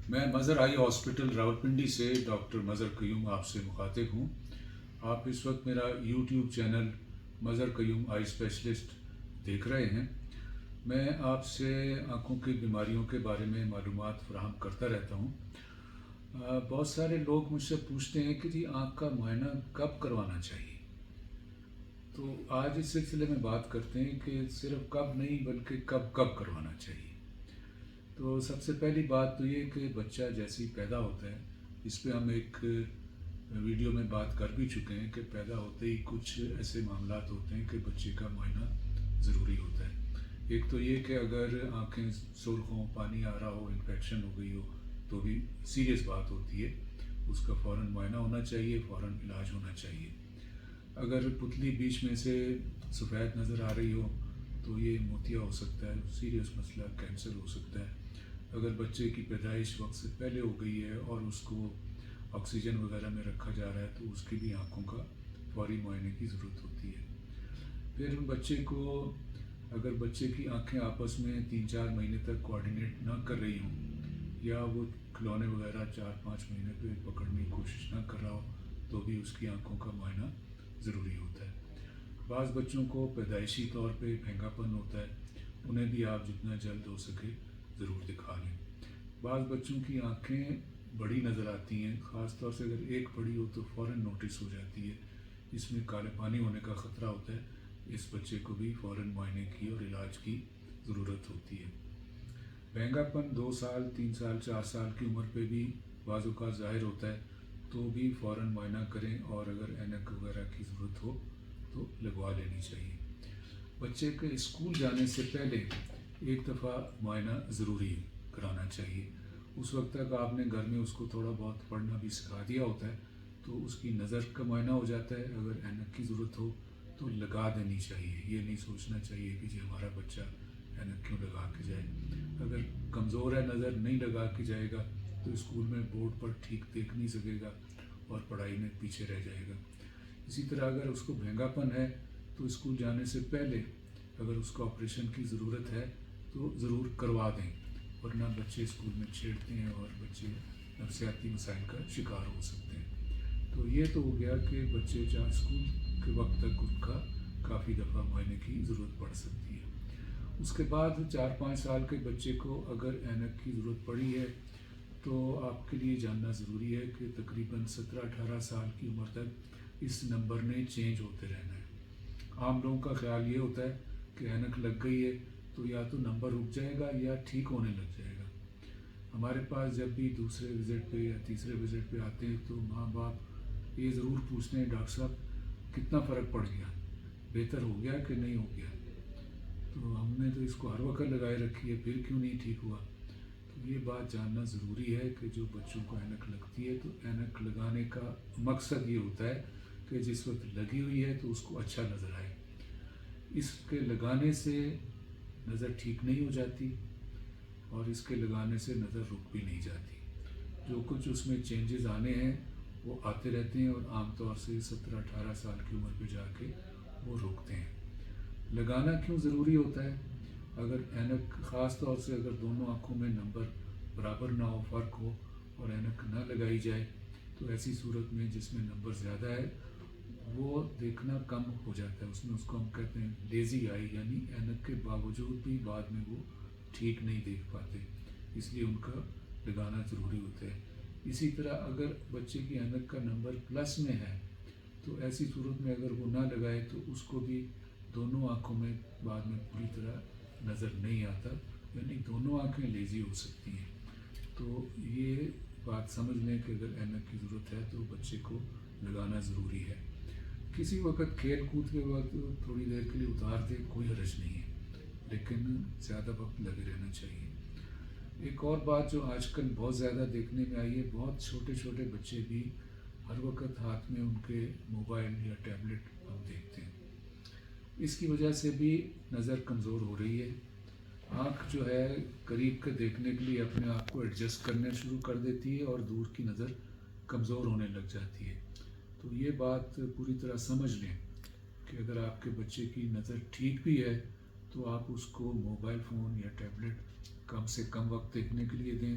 میں مظہر آئی ہاسپٹل راولپنڈی سے ڈاکٹر مظہر قیوم آپ سے مخاطب ہوں۔ آپ اس وقت میرا یوٹیوب چینل مظہر قیوم آئی اسپیشلسٹ دیکھ رہے ہیں۔ میں آپ سے آنکھوں کی بیماریوں کے بارے میں معلومات فراہم کرتا رہتا ہوں۔ بہت سارے لوگ مجھ سے پوچھتے ہیں کہ جی آنکھ کا معائنہ کب کروانا چاہیے، تو آج اس سلسلے میں بات کرتے ہیں کہ صرف کب نہیں بلکہ کب کب کروانا چاہیے۔ تو سب سے پہلی بات تو یہ کہ بچہ جیسے ہی پیدا ہوتا ہے، اس پہ ہم ایک ویڈیو میں بات کر بھی چکے ہیں کہ پیدا ہوتے ہی کچھ ایسے معاملات ہوتے ہیں کہ بچے کا معائنہ ضروری ہوتا ہے۔ ایک تو یہ کہ اگر آنکھیں سرخ ہوں، پانی آ رہا ہو، انفیکشن ہو گئی ہو تو بھی سیریس بات ہوتی ہے، اس کا فوراً معائنہ ہونا چاہیے، فوراً علاج ہونا چاہیے۔ اگر پتلی بیچ میں سے سفید نظر آ رہی ہو تو یہ موتیا ہو سکتا ہے، سیریس مسئلہ کینسر ہو سکتا ہے۔ اگر بچے کی پیدائش وقت سے پہلے ہو گئی ہے اور اس کو آکسیجن وغیرہ میں رکھا جا رہا ہے تو اس کی بھی آنکھوں کا فوری معائنے کی ضرورت ہوتی ہے۔ پھر بچے کو اگر بچے کی آنکھیں آپس میں 3-4 مہینے تک کوآرڈینیٹ نہ کر رہی ہوں یا وہ کھلونے وغیرہ 4-5 مہینے پہ پکڑنے کی کوشش نہ کر رہا ہو تو بھی اس کی آنکھوں کا معائنہ ضروری ہوتا ہے۔ بعض بچوں کو پیدائشی طور پہ پھینگا پن ہوتا ہے، انہیں بھی آپ جتنا جلد ہو سکے ضرور دکھا لیں۔ بعض بچوں کی آنکھیں بڑی نظر آتی ہیں، خاص طور سے اگر ایک بڑی ہو تو فوراً نوٹس ہو جاتی ہے، اس میں کالے پانی ہونے کا خطرہ ہوتا ہے، اس بچے کو بھی فوراً معائنے کی اور علاج کی ضرورت ہوتی ہے۔ بہنگا پن 2 سال، 3 سال، 4 سال کی عمر پہ بھی بعض اوقات ظاہر ہوتا ہے تو بھی فوراً معائنہ کریں، اور اگر اینک وغیرہ کی ضرورت ہو تو لگوا لینی چاہیے۔ بچے کے اسکول جانے سے پہلے ایک دفعہ معائنہ ضروری کرانا چاہیے۔ اس وقت تک آپ نے گھر میں اس کو تھوڑا بہت پڑھنا بھی سکھا دیا ہوتا ہے تو اس کی نظر کا معائنہ ہو جاتا ہے۔ اگر اینک کی ضرورت ہو تو لگا دینی چاہیے، یہ نہیں سوچنا چاہیے کہ جی ہمارا بچہ اینک کیوں لگا کے جائے۔ اگر کمزور ہے نظر، نہیں لگا کے جائے گا تو اسکول میں بورڈ پر ٹھیک دیکھ نہیں سکے گا اور پڑھائی میں پیچھے رہ جائے گا۔ اسی طرح اگر اس کو بہنگا پن ہے تو اسکول جانے سے پہلے اگر اس کو آپریشن کی ضرورت ہے تو ضرور کروا دیں، ورنہ بچے اسکول میں چھیڑتے ہیں اور بچے نفسیاتی مسائل کا شکار ہو سکتے ہیں۔ تو یہ تو ہو گیا کہ بچے جہاں اسکول کے وقت تک ان کا کافی دفعہ معائنے کی ضرورت پڑ سکتی ہے۔ اس کے بعد 4-5 سال کے بچے کو اگر اینک کی ضرورت پڑی ہے تو آپ کے لیے جاننا ضروری ہے کہ تقریباً 17-18 سال کی عمر تک اس نمبر نے چینج ہوتے رہنا ہے۔ عام لوگوں کا خیال یہ ہوتا ہے کہ اینک لگ گئی ہے تو یا تو نمبر رک جائے گا یا ٹھیک ہونے لگ جائے گا۔ ہمارے پاس جب بھی دوسرے وزٹ پہ یا تیسرے وزٹ پہ آتے ہیں تو ماں باپ یہ ضرور پوچھتے ہیں ڈاکٹر صاحب کتنا فرق پڑ گیا، بہتر ہو گیا کہ نہیں ہو گیا۔ تو ہم نے تو اس کو ہر وقت لگائے رکھی ہے، پھر کیوں نہیں ٹھیک ہوا۔ تو یہ بات جاننا ضروری ہے کہ جو بچوں کو اینک لگتی ہے تو اینک لگانے کا مقصد یہ ہوتا ہے کہ جس وقت لگی ہوئی ہے تو اس کو اچھا نظر آئے۔ اس کے لگانے سے نظر ٹھیک نہیں ہو جاتی اور اس کے لگانے سے نظر رک بھی نہیں جاتی۔ جو کچھ اس میں چینجز آنے ہیں وہ آتے رہتے ہیں اور عام طور سے 17-18 سال کی عمر پہ جا کے وہ رکتے ہیں۔ لگانا کیوں ضروری ہوتا ہے؟ اگر اینک خاص طور سے اگر دونوں آنکھوں میں نمبر برابر نہ ہو، فرق ہو اور اینک نہ لگائی جائے تو ایسی صورت میں جس میں نمبر زیادہ ہے وہ دیکھنا کم ہو جاتا ہے، اس کو ہم کہتے ہیں لیزی آئی، یعنی اینک کے باوجود بھی بعد میں وہ ٹھیک نہیں دیکھ پاتے، اس لیے ان کا لگانا ضروری ہوتا ہے۔ اسی طرح اگر بچے کی اینک کا نمبر پلس میں ہے تو ایسی صورت میں اگر وہ نہ لگائے تو اس کو بھی دونوں آنکھوں میں بعد میں پوری طرح نظر نہیں آتا، یعنی دونوں آنکھیں لیزی ہو سکتی ہیں۔ تو یہ بات سمجھ لیں کہ اگر اینک کی ضرورت ہے تو بچے کو لگانا ضروری ہے۔ کسی وقت کھیل کود کے وقت تھوڑی دیر کے لیے اتار دے، کوئی حرج نہیں ہے، لیکن زیادہ وقت لگے رہنا چاہیے۔ ایک اور بات جو آج کل بہت زیادہ دیکھنے میں آئی ہے، بہت چھوٹے چھوٹے بچے بھی ہر وقت ہاتھ میں ان کے موبائل یا ٹیبلٹ ہم دیکھتے ہیں، اس کی وجہ سے بھی نظر کمزور ہو رہی ہے۔ آنکھ جو ہے قریب کے دیکھنے کے لیے اپنے آپ کو ایڈجسٹ کرنا شروع کر دیتی ہے اور دور کی نظر کمزور ہونے لگ جاتی ہے۔ تو یہ بات پوری طرح سمجھ لیں کہ اگر آپ کے بچے کی نظر ٹھیک بھی ہے تو آپ اس کو موبائل فون یا ٹیبلٹ کم سے کم وقت دیکھنے کے لیے دیں،